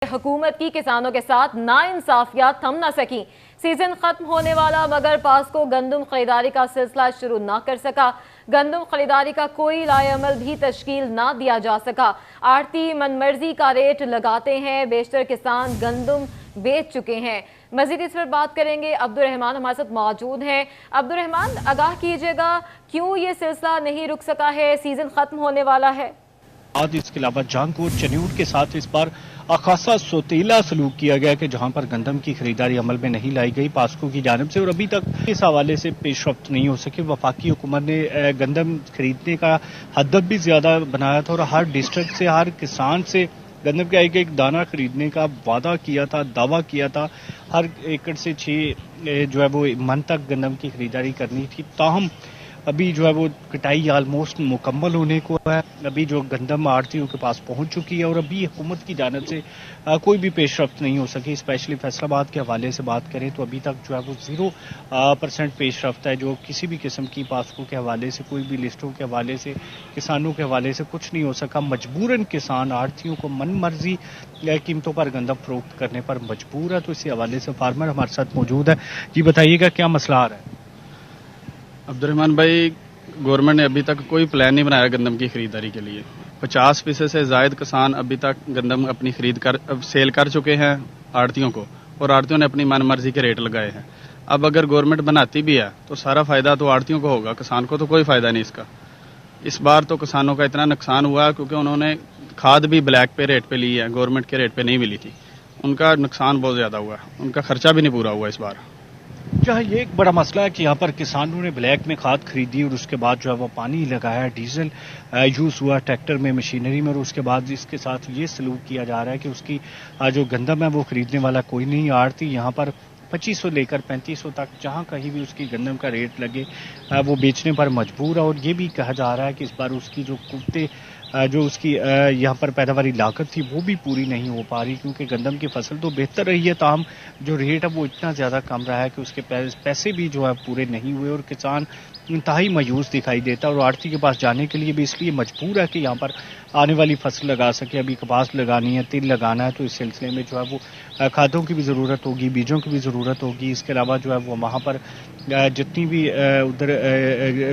हुकूमत की किसानों के साथ नाइंसाफियां थम न सकी। सीजन खत्म होने वाला मगर पास्को गंदम खरीदारी का सिलसिला शुरू न कर सका। गंदम खरीदारी का कोई लाएअमल भी तश्कील न दिया जा सका। आड़ती मनमर्जी का रेट लगाते हैं, बेशतर किसान गंदम बेच चुके हैं। मजीद इस पर बात करेंगे। अब्दुल रहमान हमारे साथ मौजूद हैं। अब्दुल रहमान, आगाह कीजिएगा, क्यों ये सिलसिला नहीं रुक सका है? सीजन खत्म होने वाला है। इसके अलावा जंग और चन्यूट के साथ इस बार खासा सौतीला सलूक किया गया कि जहां पर गंदम की खरीदारी अमल में नहीं लाई गई पास्को की जानिब से, और अभी तक इस हवाले से पेशरफ्त नहीं हो सकी। वफाकी हुकूमत ने गंदम खरीदने का हदफ भी ज्यादा बनाया था और हर डिस्ट्रिक्ट से, हर किसान से गंदम का एक दाना खरीदने का वादा किया था, दावा किया था। हर एकड़ से 6 जो है वो मन तक गंदम की खरीदारी करनी थी। ताहम अभी जो है वो कटाई ऑलमोस्ट मुकम्मल होने को है। अभी जो गंदम आड़तियों के पास पहुंच चुकी है और अभी हुकूमत की जानिब से कोई भी पेशरफ्त नहीं हो सकी। स्पेशली फैसलाबाद के हवाले से बात करें तो अभी तक जो है वो 0% पेशरफ्त है। जो किसी भी किस्म की पास्को के हवाले से, कोई भी लिस्टों के हवाले से, किसानों के हवाले से कुछ नहीं हो सका। मजबूरन किसान आड़तियों को मन मर्जी कीमतों पर गंदम फरोख्त करने पर मजबूर है। तो इसी हवाले से फार्मर हमारे साथ मौजूद है। जी बताइएगा, क्या मसला आ रहा है? अब्दुलरहमान भाई, गवर्नमेंट ने अभी तक कोई प्लान नहीं बनाया गंदम की खरीदारी के लिए। 50% से जायद किसान अभी तक गंदम अपनी सेल कर चुके हैं आड़तियों को, और आड़तियों ने अपनी मनमर्जी के रेट लगाए हैं। अब अगर गवर्नमेंट बनाती भी है तो सारा फायदा तो आड़तियों को होगा, किसान को तो कोई फायदा नहीं इसका। इस बार तो किसानों का इतना नुकसान हुआ क्योंकि उन्होंने खाद भी ब्लैक पे रेट पे ली है, गवर्नमेंट के रेट पे नहीं मिली थी। उनका नुकसान बहुत ज्यादा हुआ, उनका खर्चा भी नहीं पूरा हुआ इस बार। जहाँ ये एक बड़ा मसला है कि यहाँ पर किसानों ने ब्लैक में खाद खरीदी और उसके बाद जो है वो पानी लगाया, डीजल यूज हुआ ट्रैक्टर में, मशीनरी में, और उसके बाद इसके साथ ये सलूक किया जा रहा है कि उसकी जो गंदम है वो खरीदने वाला कोई नहीं। आड़ती यहाँ पर 2500 लेकर 3500 तक जहाँ कहीं भी उसकी गंदम का रेट लगे वो बेचने पर मजबूर है। और ये भी कहा जा रहा है कि इस बार उसकी जो कुत्ते जो उसकी यहाँ पर पैदावारी लागत थी वो भी पूरी नहीं हो पा रही, क्योंकि गंदम की फसल तो बेहतर रही है, ताहम जो रेट है वो इतना ज़्यादा कम रहा है कि उसके पैसे भी जो है पूरे नहीं हुए और किसान इंतहाई मायूस दिखाई देता है। और आड़ती के पास जाने के लिए भी इसलिए मजबूर है कि यहाँ पर आने वाली फसल लगा सके। अभी कपास लगानी है, तिल लगाना है, तो इस सिलसिले में जो है वो खादों की भी ज़रूरत होगी, बीजों की भी ज़रूरत होगी। इसके अलावा जो है वो वहाँ पर जितनी भी उधर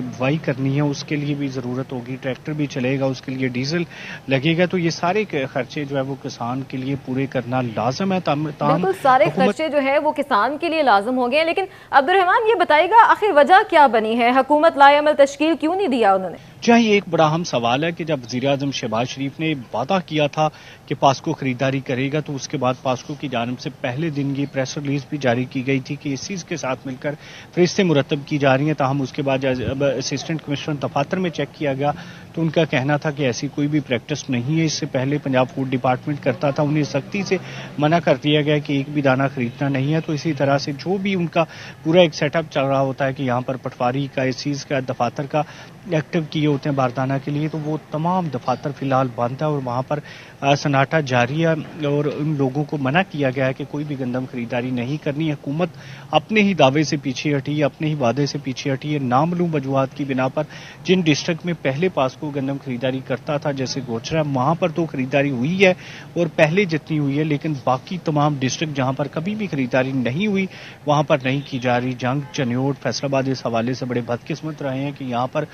बुवाई करनी है उसके लिए भी ज़रूरत होगी, ट्रैक्टर भी चलेगा, उसके लिए डीजल लगेगा। तो ये सारे खर्चे जो है वो किसान के लिए पूरे करना लाजम है। बिल्कुल, सारे खर्चे जो है वो किसान के लिए लाजम हो गए। लेकिन अब्दुल रहमान, ये बताइएगा, आखिर वजह क्या बनी है? हुकूमत लाएअमल तश्कील क्यों नहीं दिया उन्होंने? चाहिए एक बड़ा अहम सवाल है कि जब वज़ीर-ए-आज़म शहबाज शरीफ ने वादा किया था कि पास्को खरीदारी करेगा, तो उसके बाद पास्को की जानिब से पहले दिन ये प्रेस रिलीज भी जारी की गई थी कि इस चीज़ के साथ मिलकर फरिश्ते मुरतब की जा रही हैं। ताहम उसके बाद अब असिस्टेंट कमिश्नर दफातर में चेक किया गया तो उनका कहना था कि ऐसी कोई भी प्रैक्टिस नहीं है। इससे पहले पंजाब फूड डिपार्टमेंट करता था, उन्हें सख्ती से मना कर दिया गया कि एक भी दाना खरीदना नहीं है। तो इसी तरह से जो भी उनका पूरा एक सेटअप चल रहा होता है कि यहाँ पर पटवारी का, इस चीज़ का, दफातर का एक्टिव किए होते हैं बारदाना के लिए, तो वो तमाम दफातर फिलहाल बंद है और वहाँ पर सन्नाटा जारी है। और उन लोगों को मना किया गया है कि कोई भी गंदम खरीदारी नहीं करनी है। हुकूमत अपने ही दावे से पीछे हटी है, अपने ही वादे से पीछे हटी है। नामालूम वजूहात की बिना पर जिन डिस्ट्रिक्ट में पहले पास्को गंदम खरीदारी करता था, जैसे गोचरा, वहाँ पर तो खरीदारी हुई है और पहले जितनी हुई है, लेकिन बाकी तमाम डिस्ट्रिक्ट जहाँ पर कभी भी खरीदारी नहीं हुई वहाँ पर नहीं की जा रही। जंग, चन्योट, फैसलाबाद इस हवाले से बड़े बदकिस्मत रहे हैं कि यहाँ पर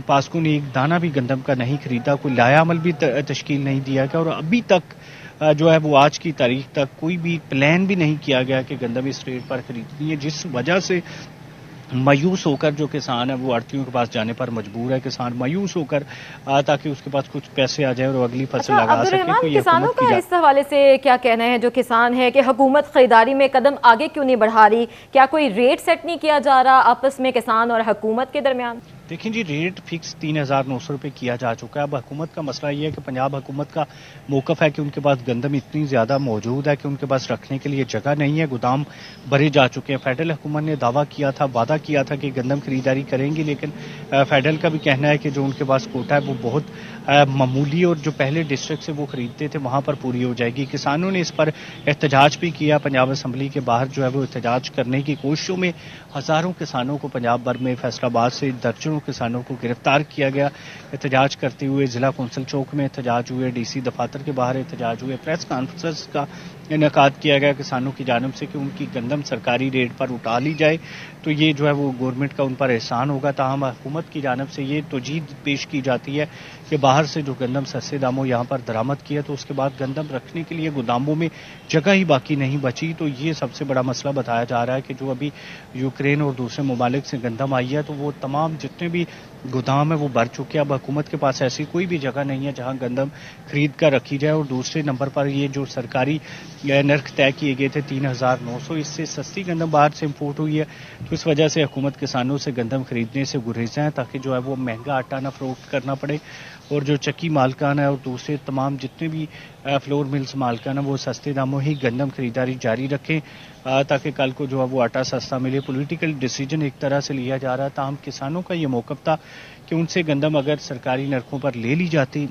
पास्को ने एक दाना भी गंदम का नहीं खरीदा, कोई लायामल भी तश्कील नहीं दिया गया, और अभी तक जो है वो आज की तारीख तक कोई भी प्लान भी नहीं किया गया कि गंदम इस रेट पर खरीदनी है, जिस वजह से मायूस होकर जो किसान है वो आड़तियों के पास जाने पर मजबूर है। किसान मायूस होकर ताकि उसके पास कुछ पैसे आ जाए और अगली फसल लगा सके। किसानों का इस हवाले से क्या कहना है? जो किसान है कि हुकूमत खरीदारी में कदम आगे क्यों नहीं बढ़ा रही? क्या कोई रेट सेट नहीं किया जा रहा आपस में किसान और हुकूमत के दरमियान? देखिए जी, रेट फिक्स 3900 रुपये किया जा चुका है। अब हुकूमत का मसला ये है कि पंजाब हुकूमत का मौक़िफ़ है कि उनके पास गंदम इतनी ज़्यादा मौजूद है कि उनके पास रखने के लिए जगह नहीं है, गोदाम भरे जा चुके हैं। फेडरल हुकूमत ने दावा किया था, वादा किया था कि गंदम खरीदारी करेंगी, लेकिन फेडरल का भी कहना है कि जो उनके पास कोटा है वो बहुत मामूली और जो पहले डिस्ट्रिक्ट से वो खरीदते थे वहाँ पर पूरी हो जाएगी। किसानों ने इस पर एहतजाज भी किया। पंजाब असम्बली के बाहर जो है वो एहतजाज करने की कोशिशों में हज़ारों किसानों को पंजाब भर में फैसलाबाद से दर्जनों किसानों को गिरफ्तार किया गया। एहतजाज करते हुए ज़िला कौंसल चौक में एहतजाज हुए, DC दफातर के बाहर एहतजाज हुए, प्रेस कॉन्फ्रेंस का इनेकाद किया गया किसानों की जानिब से कि उनकी गंदम सरकारी रेट पर उठा ली जाए, तो ये जो है वो गवर्नमेंट का उन पर एहसान होगा। ताहम हुकूमत की जानिब से ये तोजीद पेश की जाती है कि बाहर से जो गंदम सस्ते दामों यहाँ पर दरामद किया तो उसके बाद गंदम रखने के लिए गोदामों में जगह ही बाकी नहीं बची। तो ये सबसे बड़ा मसला बताया जा रहा है कि जो अभी यूक्रेन और दूसरे ममालिक से गंदम आई है तो वो तमाम जितने भी गोदाम है वो भर चुके हैं। अब हुकूमत के पास ऐसी कोई भी जगह नहीं है जहाँ गंदम खरीद कर रखी जाए। और दूसरे नंबर पर ये जो सरकारी नर्ख तय किए गए थे 3,900, इससे सस्ती गंदम बाहर से इम्पोर्ट हुई है। तो इस वजह से हुकूमत किसानों से गंदम खरीदने से गुरेज़ा है ताकि जो है वो महंगा आटा ना फरोख्त करना पड़े और जो चक्की मालकान है और दूसरे तमाम जितने भी फ्लोर मिल्स मालकान है वो सस्ते दामों ही गंदम खरीदारी जारी रखें ताकि कल को जो है वो आटा सस्ता मिले। पॉलिटिकल डिसीजन एक तरह से लिया जा रहा है। ताहम किसानों का ये मौक़िफ़ था कि उनसे गंदम अगर सरकारी नरखों पर ले ली जाती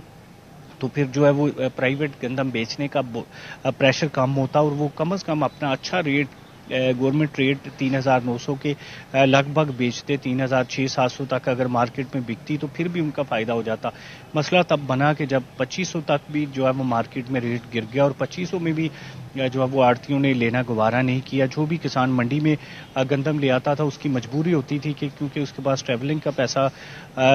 तो फिर जो है वो प्राइवेट गंदम बेचने का प्रेशर कम होता और वो कम से कम अपना अच्छा रेट गवर्नमेंट रेट 3,900 के लगभग बेचते, 3,600-700 तक अगर मार्केट में बिकती तो फिर भी उनका फ़ायदा हो जाता। मसला तब बना कि जब 2,500 तक भी जो है वो मार्केट में रेट गिर गया और 2,500 में भी जो है वो आड़तियों ने लेना गवारा नहीं किया। जो भी किसान मंडी में गंदम ले आता था उसकी मजबूरी होती थी कि क्योंकि उसके पास ट्रैवलिंग का पैसा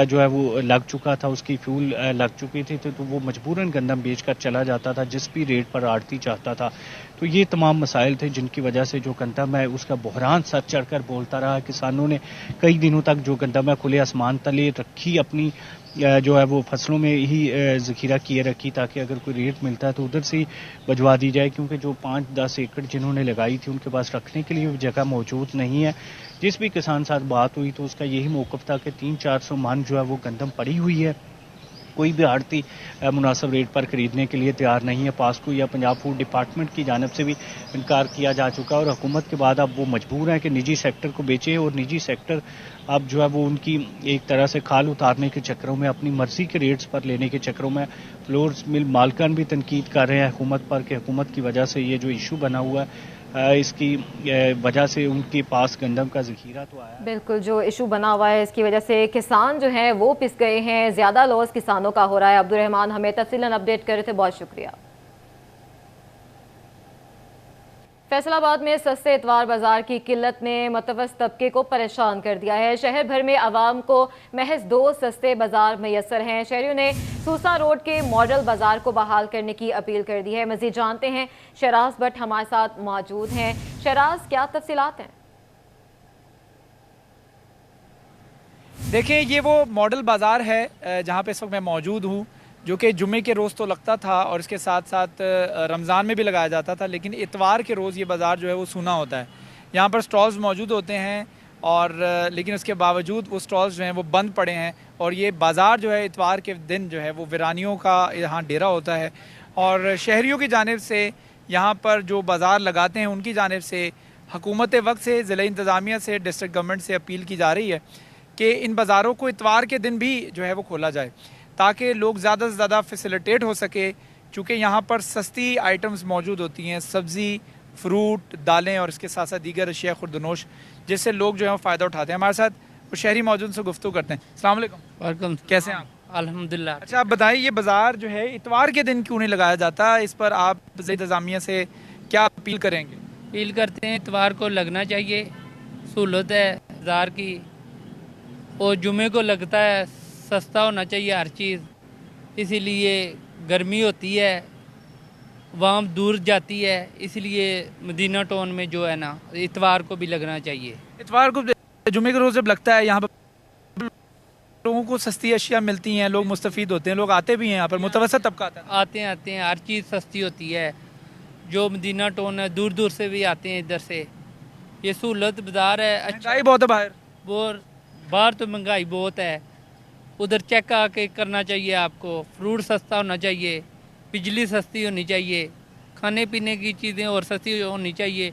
जो है वो लग चुका था, उसकी फ्यूल लग चुकी थी, तो वो मजबूरन गंदम बेचकर चला जाता था जिस भी रेट पर आड़ती चाहता था। तो ये तमाम मसाइल थे जिनकी वजह से जो गंदम है उसका बहरान सर चढ़कर बोलता रहा। किसानों ने कई दिनों तक जो गंदम है खुले आसमान तले रखी, अपनी जो है वो फसलों में ही ज़ख़ीरा किए रखी ताकि अगर कोई रेट मिलता है तो उधर से ही भिजवा दी जाए, क्योंकि जो 5-10 एकड़ जिन्होंने लगाई थी उनके पास रखने के लिए जगह मौजूद नहीं है। जिस भी किसान साथ बात हुई तो उसका यही मौक़िफ़ था कि 300-400 मन जो है वो गंदम पड़ी हुई है, कोई भी आड़ती मुनासिब रेट पर खरीदने के लिए तैयार नहीं है। पास्को या पंजाब फूड डिपार्टमेंट की जानिब से भी इनकार किया जा चुका और हुकूमत के बाद अब वो मजबूर हैं कि निजी सेक्टर को बेचें और निजी सेक्टर अब जो है वो उनकी एक तरह से खाल उतारने के चक्करों में, अपनी मर्जी के रेट्स पर लेने के चक्करों में फ्लोर मिल मालकान भी तनकीद कर रहे हैं हुकूमत पर कि हुकूमत की वजह से ये जो इशू बना हुआ है इसकी वजह से उनके पास गंदम का ज़ख़ीरा तो आया। बिल्कुल, जो इशू बना हुआ है इसकी वजह से किसान जो हैं वो पिस गए हैं, ज़्यादा लॉस किसानों का हो रहा है। अब्दुल रहमान हमें तफसीलन अपडेट कर रहे थे, बहुत शुक्रिया। फैसलाबाद में सस्ते इतवार बाजार की किल्लत ने मतवस्त तबके को परेशान कर दिया है। शहर भर में आवाम को महज 2 सस्ते बाजार मैसर हैं। शहरियों ने सूसा रोड के मॉडल बाजार को बहाल करने की अपील कर दी है। मजीद जानते हैं, शराज भट्ट हमारे साथ मौजूद हैं। शराज, क्या तफसीलात हैं? देखिए, ये वो मॉडल बाज़ार है जहाँ पे इस वक्त मैं मौजूद हूँ, जो कि जुम्मे के रोज़ तो लगता था और इसके साथ साथ रमज़ान में भी लगाया जाता था, लेकिन इतवार के रोज़ ये बाज़ार जो है वो सूना होता है। यहाँ पर स्टॉल्स मौजूद होते हैं और लेकिन उसके बावजूद वो स्टॉल्स जो हैं वो बंद पड़े हैं और ये बाज़ार जो है इतवार के दिन जो है वो वीरानियों का यहाँ डेरा होता है। और शहरियों की जानिब से यहाँ पर जो बाज़ार लगाते हैं उनकी जानिब से हुकूमत वक्त से, ज़िला इंतज़ामिया से, डिस्ट्रिक्ट गवर्नमेंट से अपील की जा रही है कि इन बाज़ारों को इतवार के दिन भी जो है वो खोला जाए ताकि लोग ज़्यादा से ज़्यादा फैसिलिटेट हो सके, चूँकि यहाँ पर सस्ती आइटम्स मौजूद होती हैं, सब्ज़ी, फ्रूट, दालें और इसके साथ साथ दीगर अशिया खुर्दनोश, जिससे लोग जो है फ़ायदा उठाते हैं। हमारे साथ वो शहरी मौजूद से गुफ्तगू करते हैं। अस्सलाम वालेकुम। वेलकम। कैसे हैं आप? अल्हम्दुलिल्लाह। अच्छा, आप बताइए, ये बाज़ार जो है इतवार के दिन क्यों नहीं लगाया जाता? इस पर आप इंतज़ामिया से क्या अपील करेंगे? अपील करते हैं इतवार को लगना चाहिए, सहूलत है बाज़ार की, और जुमे को लगता है, सस्ता होना चाहिए हर चीज़। इसीलिए गर्मी होती है, वाम दूर जाती है, इसलिए मदीना टाउन में जो है ना इतवार को भी लगना चाहिए। इतवार को जुमे के रोज़ जब लगता है यहाँ पर लोगों को सस्ती अशिया मिलती हैं, लोग मुस्तफ़ीद होते हैं, लोग आते भी हैं यहाँ पर, मुतवसत तबका आता है। आते हैं, हर चीज़ सस्ती होती है। जो मदीना टाउन है दूर दूर से भी आते हैं इधर से। ये सहूलत बाज़ार है। महंगाई बहुत है बाहर, बाहर तो महंगाई बहुत है, उधर चेक आके करना चाहिए आपको। फ्रूट सस्ता होना चाहिए, बिजली सस्ती होनी चाहिए, खाने पीने की चीज़ें और सस्ती होनी चाहिए,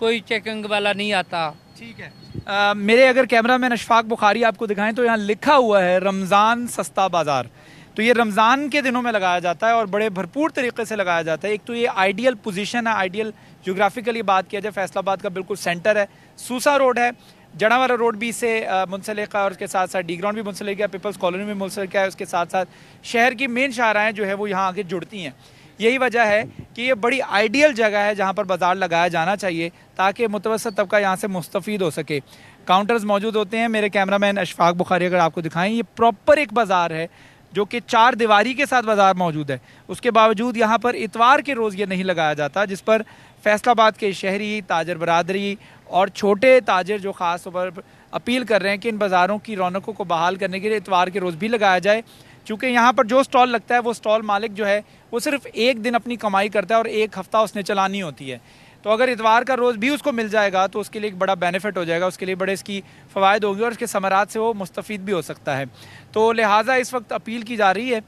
कोई चेकिंग वाला नहीं आता। ठीक है। मेरे अगर कैमरा मैन अशफाक बुखारी आपको दिखाएं तो यहाँ लिखा हुआ है रमज़ान सस्ता बाज़ार। तो ये रमज़ान के दिनों में लगाया जाता है और बड़े भरपूर तरीके से लगाया जाता है। एक तो ये आइडियल पोजीशन है, आइडियल ज्योग्राफिकली बात किया जाए, फैसलाबाद का बिल्कुल सेंटर है, सूसा रोड है, जड़ावाला रोड भी इससे मुंसलिक है और उसके साथ साथ डी ग्राउंड भी मुंसलिक है, पीपल्स कॉलोनी भी मुंसलिक है, उसके साथ साथ शहर की मेन शाहराएँ जो है वो यहाँ आके जुड़ती हैं। यही वजह है कि ये बड़ी आइडियल जगह है जहाँ पर बाज़ार लगाया जाना चाहिए ताकि मुतवस्सित तबका यहाँ से मुस्तफ़ीद हो सके। काउंटर्स मौजूद होते हैं, मेरे कैमरामैन अशफाक बुखारी अगर आपको दिखाएं, ये प्रॉपर एक बाज़ार है जो कि 4 दीवारी के साथ बाज़ार मौजूद है। उसके बावजूद यहाँ पर इतवार के रोज़ ये नहीं लगाया जाता, जिस पर फैसलाबाद के शहरी, ताजर बरादरी और छोटे ताजर जो ख़ास तौर पर अपील कर रहे हैं कि इन बाज़ारों की रौनकों को बहाल करने के लिए इतवार के रोज़ भी लगाया जाए। चूँकि यहाँ पर जो स्टॉल लगता है वो स्टॉल मालिक जो है वो सिर्फ एक दिन अपनी कमाई करता है और एक हफ़्ता उसने चलानी होती है। तो अगर इतवार का रोज़ भी उसको मिल जाएगा तो उसके लिए एक बड़ा बेनिफिट हो जाएगा, उसके लिए बड़े इसकी फ़वाइद होंगे और इसके समरात से वो मुस्तफ़ीद भी हो सकता है। तो लिहाजा इस वक्त अपील की जा रही है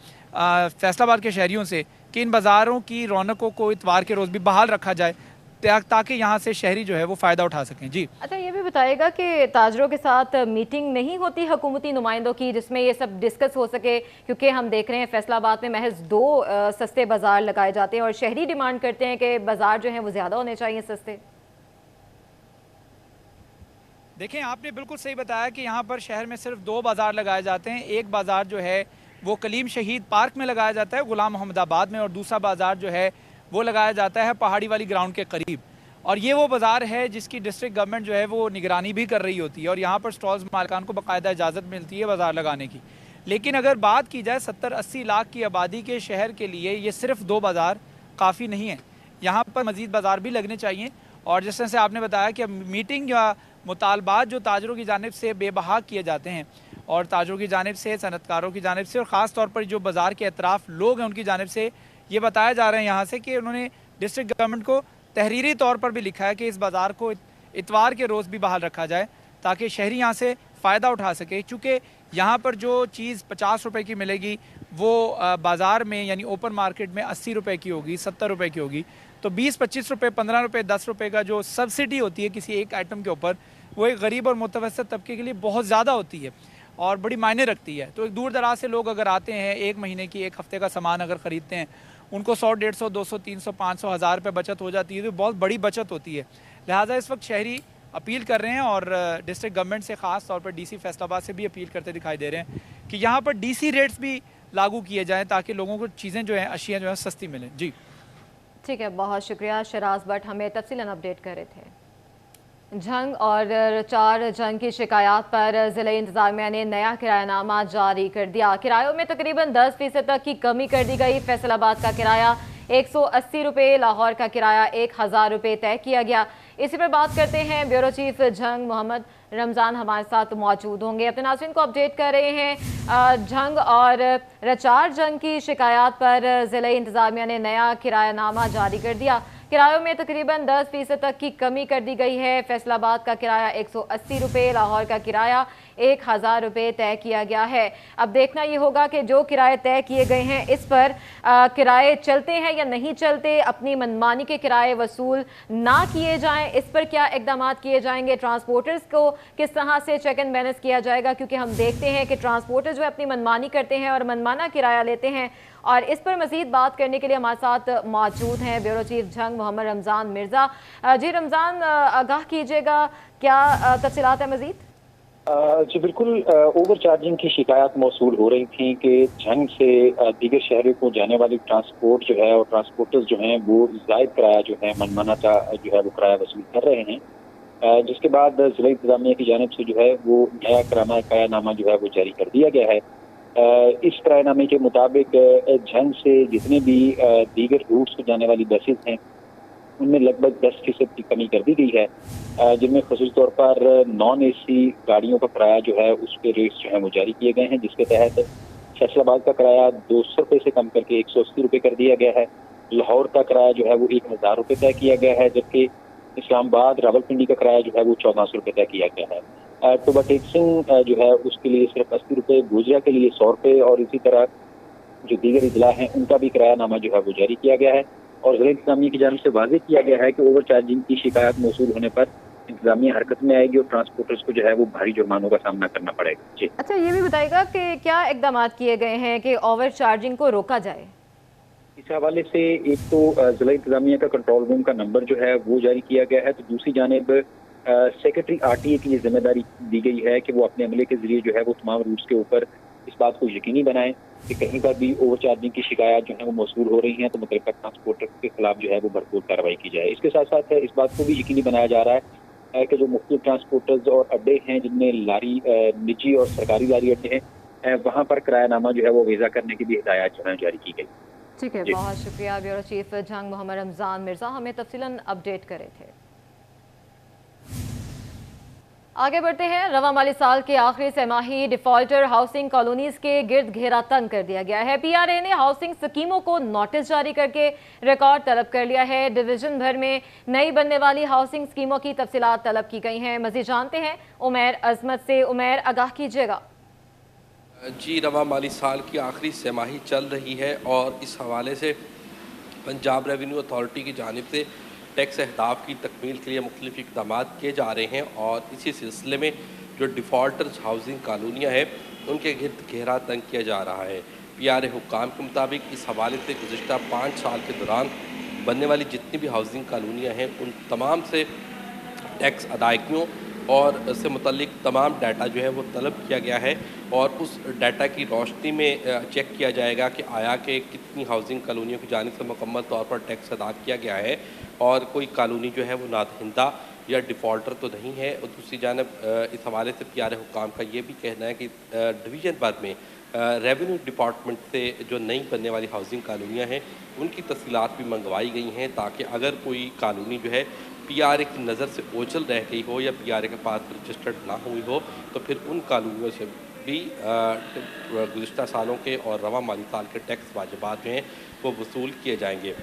फैसलाबाद के शहरियों से कि इन बाज़ारों की रौनकों को इतवार के रोज़ भी बहाल रखा जाए ताकि यहाँ से शहरी जो है वो फ़ायदा उठा सकें। जी अच्छा, ये भी बताइएगा कि ताजरों के साथ मीटिंग नहीं होती हुकूमती नुमाइंदों की जिसमें ये सब डिस्कस हो सके, क्योंकि हम देख रहे हैं फैसलाबाद में महज 2 सस्ते बाज़ार लगाए जाते हैं और शहरी डिमांड करते हैं कि बाज़ार जो हैं वो ज़्यादा होने चाहिए सस्ते। देखें, आपने बिल्कुल सही बताया कि यहाँ पर शहर में सिर्फ 2 बाज़ार लगाए जाते हैं। एक बाज़ार जो है वो कलीम शहीद पार्क में लगाया जाता है गुलाम मोहम्मदाबाद में, और दूसरा बाज़ार जो है वो लगाया जाता है पहाड़ी वाली ग्राउंड के करीब। और ये वो बाज़ार है जिसकी डिस्ट्रिक्ट गवर्नमेंट जो है वो निगरानी भी कर रही होती है और यहाँ पर स्टॉल्स मालिकान को बाकायदा इजाज़त मिलती है बाज़ार लगाने की। लेकिन अगर बात की जाए 70-80 लाख की आबादी के शहर के लिए ये सिर्फ 2 बाज़ार काफ़ी नहीं है, यहाँ पर मज़ीद बाज़ार भी लगने चाहिए। और जिस तरह से आपने बताया कि मीटिंग या मुतालबात जो ताजरों की जानिब से बेबहा किए जाते हैं और ताजरों की जानिब से, सनतकारों की जानिब से और ख़ास तौर पर जो बाज़ार के अतराफ़ लोग हैं उनकी जानिब से ये बताया जा रहा है यहाँ से कि उन्होंने डिस्ट्रिक्ट गवर्नमेंट को तहरीरी तौर पर भी लिखा है कि इस बाज़ार को इतवार के रोज़ भी बहाल रखा जाए ताकि शहरी यहाँ से फ़ायदा उठा सके। चूँकि यहाँ पर जो चीज़ 50 रुपए की मिलेगी वो बाज़ार में यानी ओपन मार्केट में 80 रुपए की होगी, 70 रुपए की होगी। तो 20-25 रुपए, 15 रुपए, 10 रुपए का जो सब्सिडी होती है किसी एक आइटम के ऊपर, वो एक गरीब और मुतवस्सित तबके के लिए बहुत ज़्यादा होती है और बड़ी मायने रखती है। तो एक दूर दराज से लोग अगर आते हैं, 1 महीने की, 1 हफ़्ते का सामान अगर ख़रीदते हैं, उनको 100, 150, 200, 300, 500, 1000 रुपये बचत हो जाती है, तो बहुत बड़ी बचत होती है। लिहाजा इस वक्त शहरी अपील कर रहे हैं और डिस्ट्रिक्ट गवर्नमेंट से ख़ास तौर पर DC फैसलाबाद से भी अपील करते दिखाई दे रहे हैं कि यहाँ पर DC रेट्स भी लागू किए जाएँ ताकि लोगों को चीज़ें जो हैं, अशिया जो है सस्ती मिलें। जी ठीक है, बहुत शुक्रिया। शराज भट्ट हमें तफसीलन अपडेट कर रहे थे। जंग और रचार जंग की शिकायत पर ज़िला इंतज़ामिया ने नया किरायानामा जारी कर दिया। किरायों में तकरीबन 10% तक की कमी कर दी गई। फैसलाबाद का किराया 180 रुपये, लाहौर का किराया 1000 रुपये तय किया गया। इसी पर बात करते हैं, ब्यूरो चीफ जंग मोहम्मद रमज़ान हमारे साथ मौजूद होंगे, अपने नाज़रीन को अपडेट कर रहे हैं। जंग और रचार जंग की शिकायत पर ज़िला इंतज़ामिया ने नया किरायानामा जारी कर दिया। किरायों में तकरीबन 10% तक की कमी कर दी गई है। फैसलाबाद का किराया 180 रुपये, लाहौर का किराया 1000 रुपये तय किया गया है। अब देखना ये होगा कि जो किराए तय किए गए हैं इस पर किराए चलते हैं या नहीं चलते, अपनी मनमानी के किराए वसूल ना किए जाएं, इस पर क्या इकदाम किए जाएंगे। ट्रांसपोर्टर्स को किस तरह से चेक एंड बैलेंस किया जाएगा, क्योंकि हम देखते हैं कि ट्रांसपोर्टर जो है अपनी मनमानी करते हैं और मनमाना किराया लेते हैं। और इस पर मज़ीद बात करने के लिए हमारे साथ मौजूद हैं ब्यूरो चीफ जंग मोहम्मद रमज़ान मिर्ज़ा। जी रमज़ान, आगाह कीजिएगा, क्या तफसीलात है मज़ीद? जी बिल्कुल, ओवर चार्जिंग की शिकायत मौसूल हो रही थी कि जंग से दीगर शहरों को जाने वाली ट्रांसपोर्ट जो है और ट्रांसपोर्टर्स जो हैं वो ज़ायद किराया जो है मनमाना का जो है वो किराया वसूल कर रहे हैं, जिसके बाद ज़िला इंतज़ामिया की जानिब से जो है वो नया किरायानामा जो है वो जारी कर दिया गया है। इस किरायानामे के मुताबिक जंग से जितने भी दीगर रूट्स पर जाने वाली बसेस हैं उनमें लगभग 10% की कमी कर दी गई है, जिनमें ख़ुसूस तौर पर नॉन AC गाड़ियों का किराया जो है उस पर रेट्स जो है वो जारी किए गए हैं, जिसके तहत फैसलाबाद का किराया 200 रुपये से कम करके 180 रुपये कर दिया गया है। लाहौर का किराया जो है वो 1000 रुपये तय किया गया है, जबकि इस्लामाबाद रावलपिंडी का किराया जो है वो 1400 रुपये तय किया गया है। टोबा टेक्सिंग जो है उसके लिए सिर्फ 80 रुपये, गुजरा के लिए 100 रुपये और इसी तरह जो दीगर इजला हैं उनका भी किरायानामा जो है वो जारी किया गया है। और ज़िला इंतज़ामिया की जानिब से वाज़ेह किया गया है कि ओवर चार्जिंग की शिकायत मौसूल होने पर इंतजामिया हरकत में आएगी और ट्रांसपोर्टर्स को जो है वो भारी जुर्मानों का सामना करना पड़ेगा। जी। अच्छा, ये भी बताइएगा कि क्या इकदाम किए गए हैं कि ओवर चार्जिंग को रोका जाए? इस हवाले से एक तो जिला इंतजामिया का कंट्रोल रूम का नंबर जो है वो जारी किया गया है, तो दूसरी जानिब सेक्रेटरी आरटीए की ये जिम्मेदारी दी गई है कि वो अपने अमले के जरिए जो है वो तमाम रूट्स के ऊपर इस बात को यकीनी बनाएं कि कहीं पर भी ओवर चार्जिंग की शिकायत जो है वो मौसूल हो रही हैं तो मुतल्लिका ट्रांसपोर्टर के खिलाफ जो है वो भरपूर कार्रवाई की जाए। इसके साथ साथ इस बात को भी यकीनी बनाया जा रहा है कि जो मुख्तलिफ ट्रांसपोर्टर्स और अड्डे हैं जिनमें लारी निजी और सरकारी लारी अड्डे हैं, वहाँ पर किरायानामा जो है वो वेजा करने की भी हिदायत जो है जारी की गई। ठीक है, बहुत शुक्रिया। ब्यूरो चीफ जंग मोहम्मद रमजान मिर्जा हमें तफसीलन अपडेट करे थे। आगे बढ़ते हैं। रवा माली साल के आखिरी तिमाही डिफॉल्टर हाउसिंग कॉलोनीज के गिर्द घेरा तंग कर दिया गया है। पीआरए ने हाउसिंग स्कीमों को नोटिस जारी करके रिकॉर्ड तलब कर लिया है। डिवीजन भर में नई बनने वाली हाउसिंग स्कीमों की तफसीलात तलब की गई हैं। मजीद जानते हैं उमैर अजमत से। उमैर, आगाह कीजिएगा। जी, रवा माली साल की आखिरी तिमाही चल रही है और इस हवाले से पंजाब रेवेन्यू अथॉरिटी की जानिब से टैक्स अहदाफ की तकमील के लिए मुख्तलिफ इक़दाम किए जा रहे हैं और इसी सिलसिले में जो डिफ़ॉल्टर्स हाउसिंग कॉलोनियाँ हैं उनके गिर्द घेरा तंग किया जा रहा है। पीआरए हुक्काम के मुताबिक इस हवाले से गुज़िश्ता 5 साल के दौरान बनने वाली जितनी भी हाउसिंग कॉलोनियाँ हैं उन तमाम से टैक्स अदायगियों और इससे मुतल्लिक तमाम डाटा जो है वो तलब किया गया है और उस डाटा की रोशनी में चेक किया जाएगा कि आया कि कितनी हाउसिंग कॉलोनियों की जानिब से मुकम्मल तौर पर टैक्स अदा किया गया है और कोई कॉलोनी जो है वो नादहिंदा या डिफ़ॉल्टर तो नहीं है। और दूसरी जानब इस हवाले से पीआरए हुक्काम का ये भी कहना है कि डिवीज़न भर में रेवेन्यू डिपार्टमेंट से जो नई बनने वाली हाउसिंग कॉलोनियाँ हैं उनकी तफसीलात भी मंगवाई गई हैं ताकि अगर कोई कॉलोनी जो है पीआरए की नज़र से ओझल रह गई हो या पीआरए के पास रजिस्टर्ड ना हुई हो तो फिर उन कॉलोनियों से भी गुज़िश्ता सालों के और रवा माली साल के टैक्स वाजिबात हैं वो वसूल किए जाएंगे।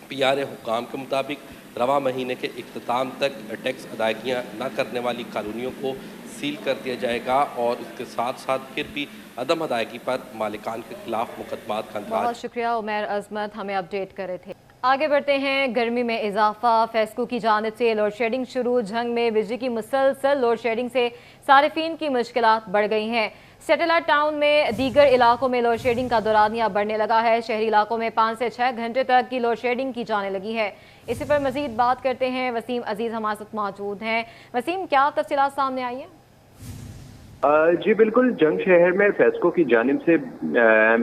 पीआरए हुक्काम के मुताबिक रवा महीने के इख्तिताम तक टैक्स अदायगियाँ न करने वाली कॉलोनियों को सील कर दिया जाएगा और उसके साथ साथ फिर भी अदम अदायगी पर मालिकान के खिलाफ मुकदमात का अंदाज। बहुत शुक्रिया उमैर अजमत, हमें अपडेट करे थे। आगे बढ़ते हैं। गर्मी में इजाफा, फेस्को की जानिब से लोड शेडिंग शुरू। झंग में बिजली की मुसलसल लोड शेडिंग से सारिफीन की मुश्किलात बढ़ गई हैं। सैटेलाइट टाउन में दीगर इलाकों में लोड शेडिंग का दौरानिया बढ़ने लगा है। शहरी इलाकों में 5 से 6 घंटे तक की लोड शेडिंग की जाने लगी है। इसी पर मजीद बात करते हैं। वसीम अजीज हमारे साथ मौजूद हैं। वसीम, क्या तफसीलात सामने आई हैं? जी बिल्कुल, जंग शहर में फेस्को की जानिब से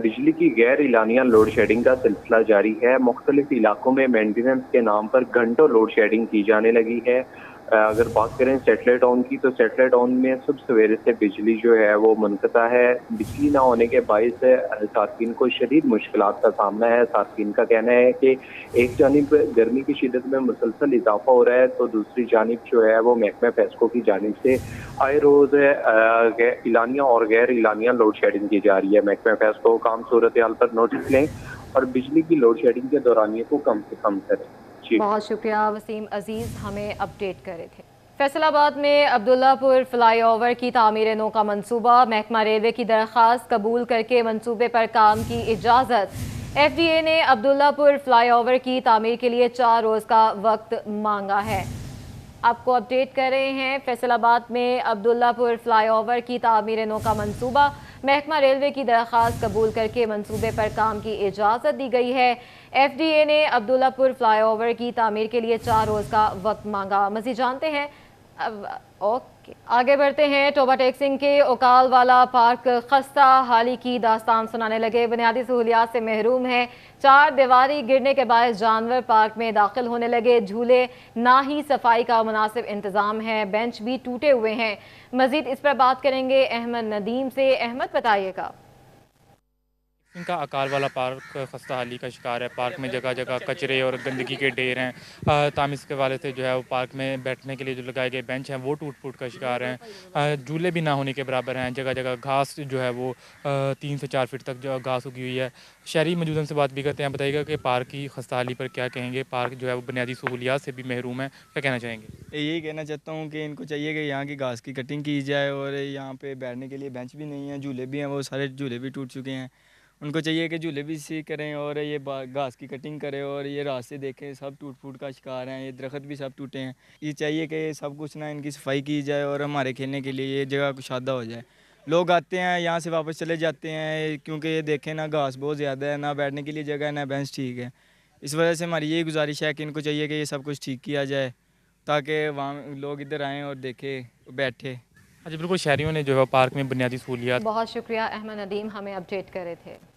बिजली की गैर इलानिया लोड शेडिंग का सिलसिला जारी है। मुख्तलिफ इलाकों में मेंटेनेंस के नाम पर घंटों लोड शेडिंग की जाने लगी है। अगर बात करें सैटेलाइट टाउन की तो सैटेलाइट टाउन में सब सवेरे से बिजली जो है वो मुनक़ता है। बिजली ना होने के बायस सार्फिन को शदीद मुश्किलात का सामना है। सार्फिन का कहना है कि एक जानिब गर्मी की शिद्दत में मुसलसल इजाफा हो रहा है तो दूसरी जानिब जो है वो महकमा फेस्को की जानिब से आए रोज़ इलानिया और गैर इलानिया लोड शेडिंग की जा रही है। महकमा फेस्को काम सूरत हाल पर नोटिस लें और बिजली की लोड शेडिंग के दौरानिए को कम से कम करें। बहुत शुक्रिया वसीम अजीज, हमें अपडेट करे थे। फैसलाबाद में अब्दुल्लापुर फ्लाईओवर की तामीर नो का मंसूबा। महकमा रेलवे की दरख्वास्त कबूल करके मंसूबे पर काम की इजाज़त। एफडीए ने अब्दुल्लापुर फ्लाईओवर की तामीर के लिए 4 रोज़ का वक्त मांगा है। आपको अपडेट कर रहे हैं। फैसलाबाद में अब्दुल्लापुर फ्लाईओवर की तामीर नो का मंसूबा। महकमा रेलवे की दरख्वास्त कबूल करके मंसूबे पर काम की इजाज़त दी गई है। एफडीए ने अब्दुल्लापुर फ्लाईओवर की तामीर के लिए 4 रोज़ का वक्त मांगा। मज़ीद जानते हैं। ओके, आगे बढ़ते हैं। टोबा टेक्सिंग के ओकालवाला पार्क खस्ता हाली की दास्तान सुनाने लगे। बुनियादी सहूलियात से महरूम है। 4 दीवारी गिरने के बायस जानवर पार्क में दाखिल होने लगे। झूले ना ही सफाई का मुनासिब इंतज़ाम है, बेंच भी टूटे हुए हैं। मजीद इस पर बात करेंगे अहमद नदीम से। अहमद, बताइएगा। इनका आकार वाला पार्क खस्ता हाली का शिकार है। पार्क में जगह जगह कचरे और गंदगी के ढेर हैं। तामीज़ के वाले से जो है वो पार्क में बैठने के लिए जो लगाए गए बेंच हैं वो टूट फूट का शिकार हैं। झूले भी ना होने के बराबर हैं। जगह जगह घास जो है वो 3 से 4 फीट तक जो घास उगी हुई है। शहरी मौजूदन से बात भी करते हैं। बताइएगा कि पार्क की खस्ता हाली पर क्या कहेंगे। पार्क जो है वो बुनियादी सहूलियात से भी महरूम है, क्या कहना चाहेंगे? यही कहना चाहता हूँ कि इनको चाहिए कि यहाँ की घास की कटिंग की जाए और यहाँ पे बैठने के लिए बेंच भी नहीं है, झूले भी हैं, वो सारे झूले भी टूट चुके हैं। उनको चाहिए कि झूले भी सी करें और ये घास की कटिंग करें और ये रास्ते देखें, सब टूट फूट का शिकार हैं, ये दरख्त भी सब टूटे हैं। ये चाहिए कि सब कुछ ना इनकी सफाई की जाए और हमारे खेलने के लिए ये जगह कुशादा हो जाए। लोग आते हैं यहाँ से वापस चले जाते हैं क्योंकि ये देखें ना घास बहुत ज़्यादा है, ना बैठने के लिए जगह है, ना बेंच ठीक है। इस वजह से हमारी यही गुजारिश है कि इनको चाहिए कि ये सब कुछ ठीक किया जाए ताकि वहाँ लोग इधर आएँ और देखें, बैठे। अच्छा, बिल्कुल शहरियों ने जो है पार्क में बुनियादी सहूलियात। बहुत शुक्रिया अहमद नदीम, हमें अपडेट कर रहे थे।